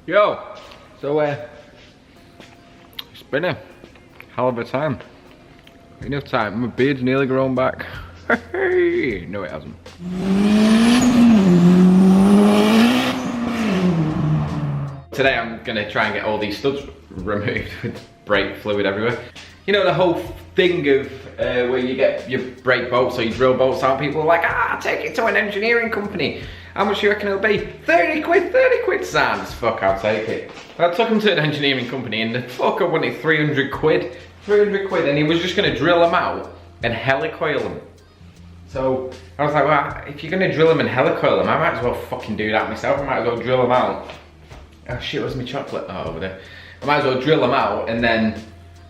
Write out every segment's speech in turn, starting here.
Yo! So, it's been a hell of a time. Enough time. My beard's nearly grown back. No, it hasn't. Today I'm gonna try and get all these studs removed with brake fluid everywhere. You know the whole thing of where you get your brake bolts or you drill bolts out, people are like, take it to an engineering company. How much do you reckon it'll be? 30 quid, 30 quid, Sans. Fuck, I'll take it. I took him to an engineering company and the fucker wanted 300 quid. 300 quid, and he was just gonna drill them out and helicoil them. So I was like, well, if you're gonna drill them and helicoil them, I might as well fucking do that myself. I might as well drill them out. Oh shit, where's my chocolate? Oh, over there. I might as well drill them out and then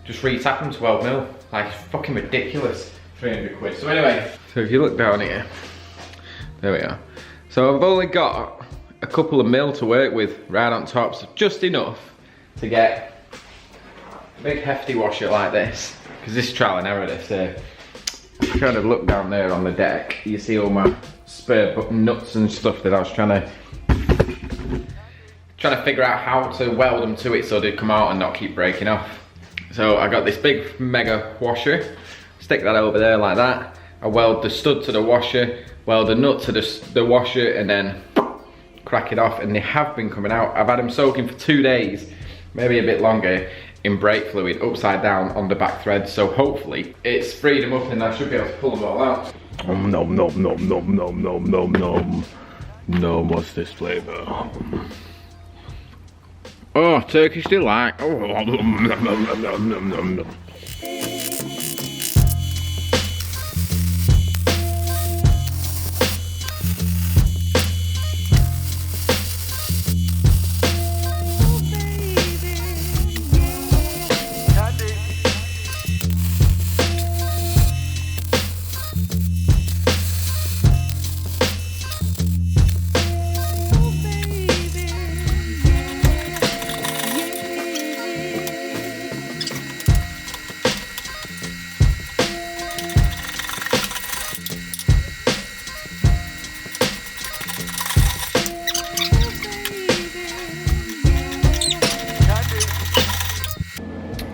just retap them 12 mil. Like, it's fucking ridiculous. 300 quid. So anyway, so if you look down here, there we are. So I've only got a couple of mil to work with right on top, so just enough to get a big hefty washer like this. Because this is trial and error, this. If you kind of look down there on the deck, you see all my spare nuts and stuff that I was trying to figure out how to weld them to it so they come out and not keep breaking off. So I got this big mega washer, stick that over there like that. I weld the stud to the washer, weld the nut to the washer, and then crack it off, and they have been coming out. I've had them soaking for 2 days, maybe a bit longer, in brake fluid upside down on the back thread. So hopefully it's freed them up and I should be able to pull them all out. Nom nom nom nom nom nom nom nom. No, what's this flavour? Oh, Turkish delight. Oh, Nom nom nom nom nom nom nom.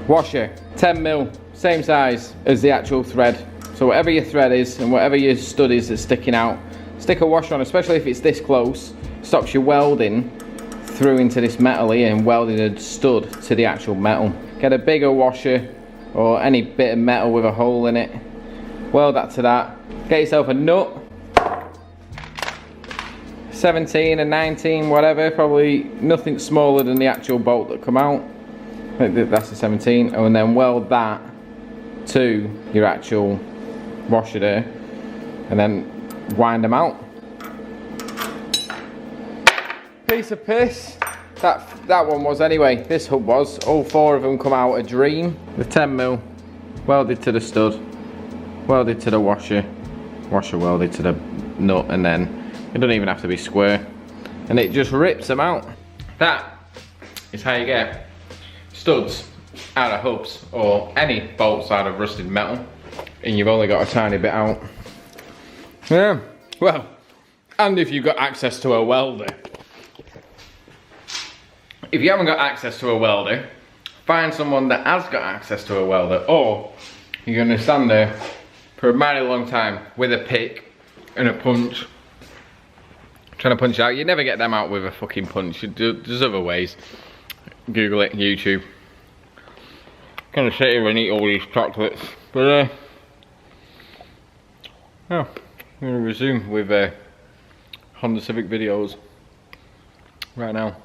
washer, 10 mil, same size as the actual thread. So whatever your thread is and whatever your stud is that's sticking out, stick a washer on, especially if it's this close. Stops you welding through into this metal here and welding a stud to the actual metal. Get a bigger washer or any bit of metal with a hole in it. Weld that to that. Get yourself a nut. 17 and 19, whatever, probably nothing smaller than the actual bolt that come out. I think that's the 17, and then weld that to your actual washer there, and then wind them out. Piece of piss. That one was anyway. This hub was. All 4 of them come out a dream. The 10 mil welded to the stud, welded to the washer, washer welded to the nut, and then it doesn't even have to be square, and it just rips them out. That is how you get studs out of hubs or any bolts out of rusted metal, and you've only got a tiny bit out. Yeah, well, and if you've got access to a welder. If you haven't got access to a welder, find someone that has got access to a welder, or you're gonna stand there for a mighty long time with a pick and a punch, trying to punch out. You never get them out with a fucking punch. There's other ways. Google it, YouTube. Gonna sit here and eat all these chocolates, but yeah, I'm gonna resume with Honda Civic videos right now.